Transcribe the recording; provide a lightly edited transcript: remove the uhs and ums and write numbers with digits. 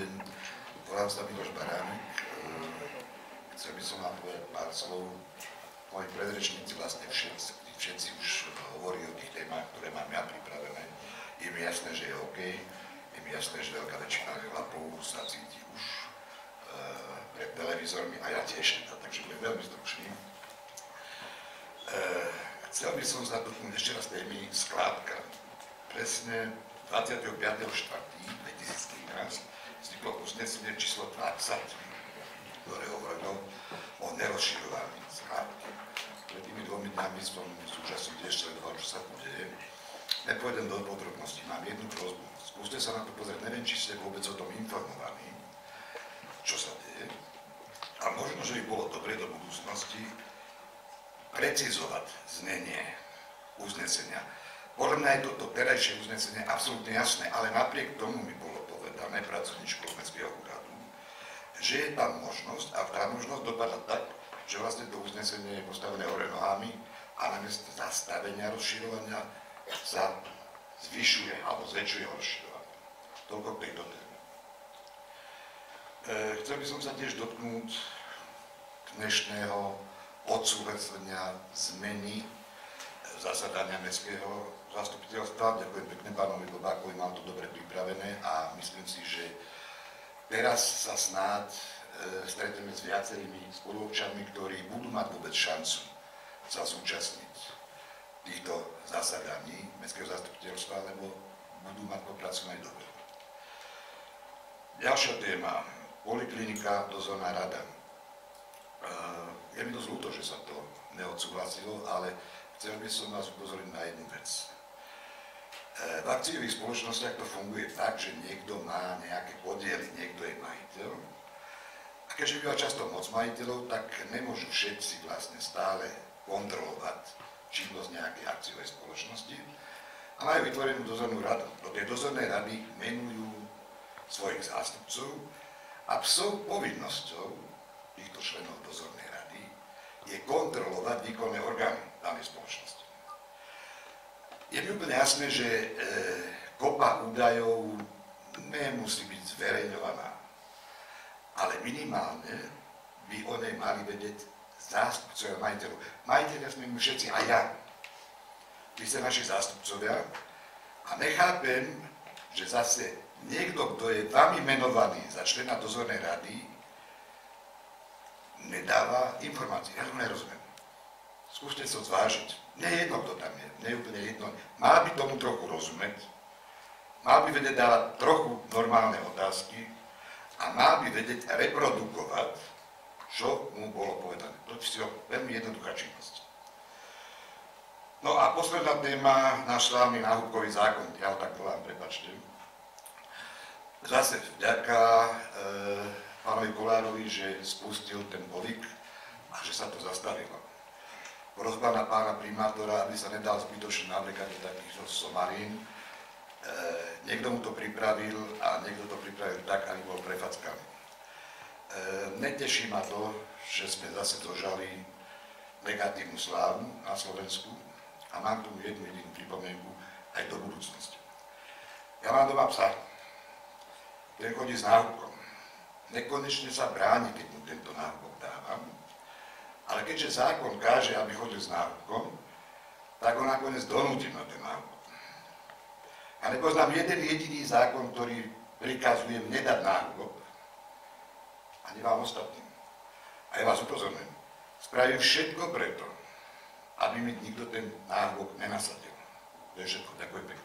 deň, volám sa Miloš Baránek. Chcel by som vám povedať pár slov. Moji predrečníci vlastne všetci už hovorí o tých témach, ktoré mám ja pripravené. Je mi jasné, že je OK, je mi jasné, že veľká väčšina chlapov sa cíti už pred televízormi a ja tiež, takže budem veľmi stručný. Chcel by som sa dotknúť ešte raz témy skládka. Presne 25.4.2013 vzniklo uznesenie číslo 20, ktoré hovorilo o nerozširovaní skládky. Pred tými dvomi dňami som súčasne tiež sledoval, čo sa udeje. Nepôjdem do podrobností, mám jednu prosbu. Skúste sa na to pozrieť, neviem, či ste vôbec o tom informovaní, čo sa deje. A možno, že by bolo dobre do budúcnosti precizovať znenie uznesenia. Podľa mňa je toto terajšie uznesenie absolútne jasné, ale napriek tomu mi bolo povedané pracovníčkou Mestského úradu, že je tam možnosť, a tá možnosť dopadla tak, že vlastne to uznesenie je postavené hore nohami a namiesto zastavenia rozširovania sa zvyšuje alebo zväčšuje rozširovanie. Toľko k tejto téme. Chcel by som sa tiež dotknúť dnešného odsúhlasenia zmeny zasadania Mestského zastupiteľstva. Ďakujem pekne pánovi Bobákovi, mám to dobre pripravené a myslím si, že teraz sa snáď stretneme s viacerými spoluobčanmi, ktorí budú mať vôbec šancu sa zúčastniť týchto zasadaní Mestského zastupiteľstva, lebo budú mať po pracovnej dobe. Ďalšia téma, poliklinika, dozorná rada. Je mi dosť ľúto, že sa to neodsúhlasilo, ale chcel by som vás upozorniť na jednu vec. V akciových spoločnostiach to funguje tak, že niekto má nejaké podiely, niekto je majiteľ. A keďže býva často moc majiteľov, tak nemôžu všetci vlastne stále kontrolovať činnosť nejakej akciovej spoločnosti a majú vytvorenú dozornú radu. Do tej dozornej rady menujú svojich zástupcov a povinnosťou týchto členov dozornej rady je kontrolovať výkonné orgány danej spoločnosti. Je mi úplne jasné, že kopa údajov nemusí byť zverejňovaná, ale minimálne by o nej mali vedieť zástupcovia majiteľov. Majiteľia sme my všetci, a ja. Vy ste naši zástupcovia a nechápem, že zase niekto, kto je vami menovaný za člena dozornej rady, nedáva informácie. Ja to nerozumiem. Skúste sa zvážiť. Nie je jedno, kto tam je. Nie je úplne jedno. Mal by tomu trochu rozumieť. Mal by vedieť dávať trochu normálne otázky a mal by vedieť reprodukovať, čo mu bolo povedané. To je veľmi jednoduchá činnosť. No a posledná téma, náš slávny náhubkový zákon. Ja ho tak volám, prepáčte. Zase vďaka pánovi Kolárovi, že spustil ten balík a že sa to zastavilo. Prosba na pána primátora, aby sa nedal zbytočne navlekať do takýchto somarín. Niekto mu to pripravil a niekto to pripravil tak, aby bol prefackaný. Neteší ma to, že sme zase dožali negatívnu slávu na Slovensku a mám tu jednu jedinú pripomienku aj do budúcnosti. Ja mám doma psa. Ten chodí s náhubkom. Nekonečne sa bráni, keď mu tento náhubok dávam, ale keďže zákon káže, aby chodil s náhubkom, tak ho nakoniec donútim na ten náhubok. Ja nepoznám jeden jediný zákon, ktorý prikazuje mne dať náhubok, ani vám ostatným. A ja vás upozorňujem, spravím všetko preto, aby mi nikto ten náhubok nenasadil. To je všetko. Ďakujem pekne.